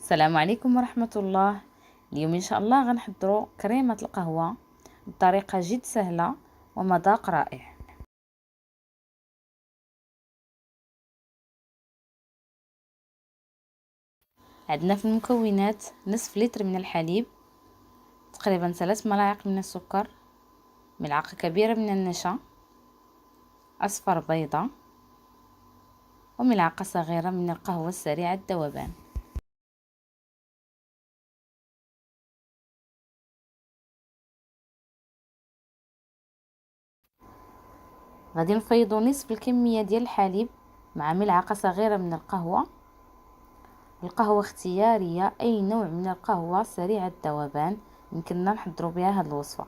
السلام عليكم ورحمة الله. اليوم إن شاء الله غنحضروا كريمة القهوة بطريقة جد سهلة ومذاق رائع. عندنا في المكونات نصف لتر من الحليب، تقريبا 3 ملاعق من السكر، ملعقة كبيرة من النشا، أصفر بيضة، وملعقة صغيرة من القهوة السريعة الذوبان. غادي نفيضوا نصف الكمية ديال الحليب مع ملعقة صغيرة من القهوة. القهوة اختيارية، أي نوع من القهوة سريع الذوبان يمكننا نحضروا بها هذه الوصفة.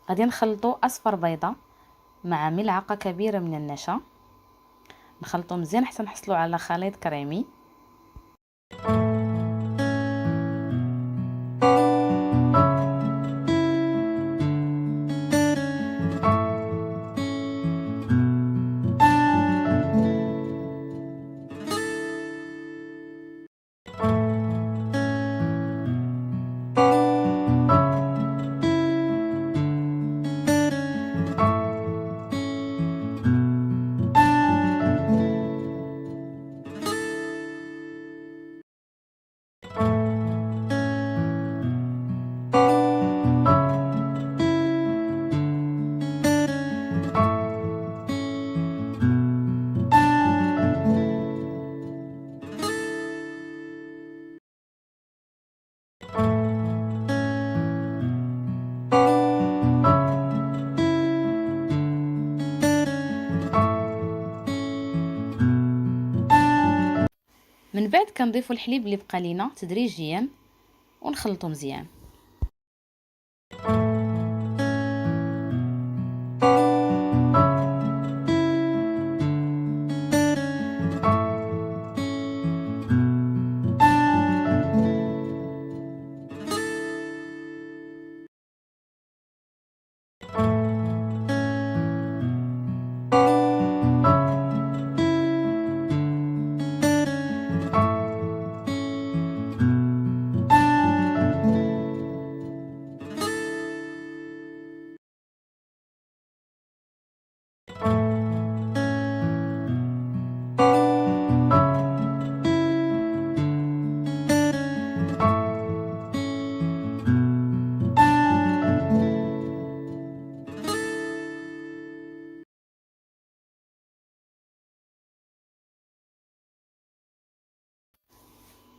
غادي نخلطوا أصفر بيضة مع ملعقة كبيرة من النشا، نخلطوا مزيان حتى نحصلوا على خليط كريمي. من بعد كنضيفوا الحليب اللي بقى لينا تدريجيا ونخلطوا مزيان.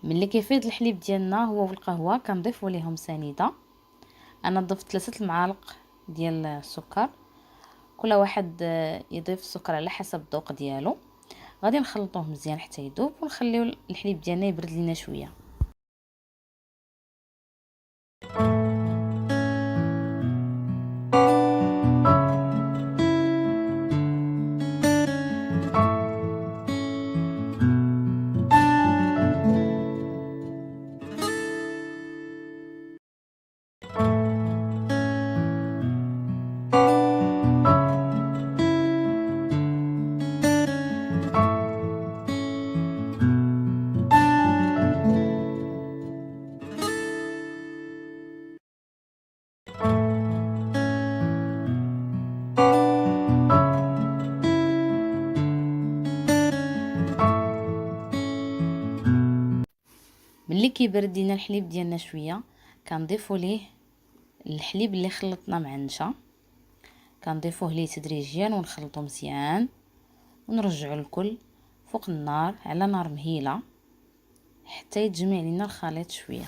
ملي كيفيض الحليب ديالنا هو والقهوه كنضيفوا ليهم سنيده. انا ضفت 3 المعالق ديال السكر، كل واحد يضيف السكر على حسب الذوق ديالو. غادي نخلطوه مزيان حتى يذوب ونخليو الحليب ديالنا يبرد لينا شويه. ملي كيبرد لينا الحليب ديالنا شويه كنضيفوا ليه الحليب اللي خلطنا مع النشا، كنضيفوه ليه تدريجيا ونخلطو مزيان ونرجعوا الكل فوق النار على نار مهيله حتى يتجمع لينا الخليط شويه.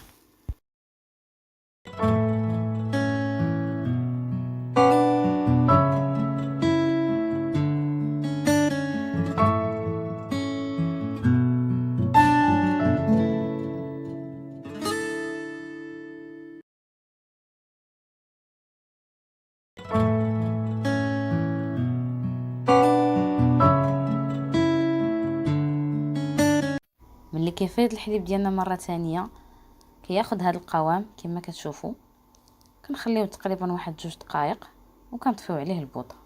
ملي كيفيض الحليب ديالنا مره ثانيه كياخد هذا القوام كما كتشوفوا. كنخليوه تقريبا واحد 2 دقائق وكنطفيو عليه البوطه.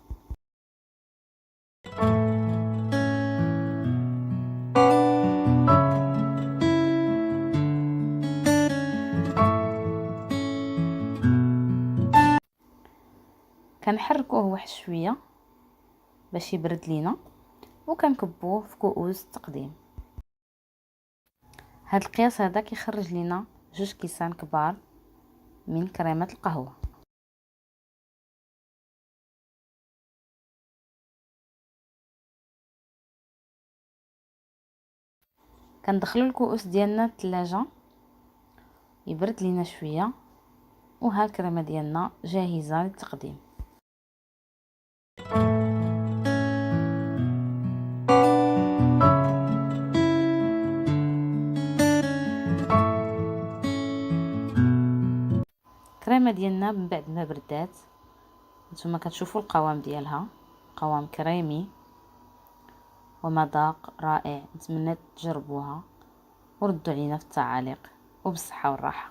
كنحركوه واحد شويه باش يبرد لينا وكنكبوه في كؤوس التقديم. هاد القياس هذا كيخرج لينا 2 كيسان كبار من كريمه القهوه. كندخلو الكؤوس ديالنا الثلاجه يبرد لينا شويه، وها الكريمه ديالنا جاهزه للتقديم. الكريمه ديالنا من بعد ما بردات نتوما كتشوفوا القوام ديالها، قوام كريمي ومذاق رائع. نتمنى تجربوها وردوا علينا في التعاليق، وبالصحه والراحه.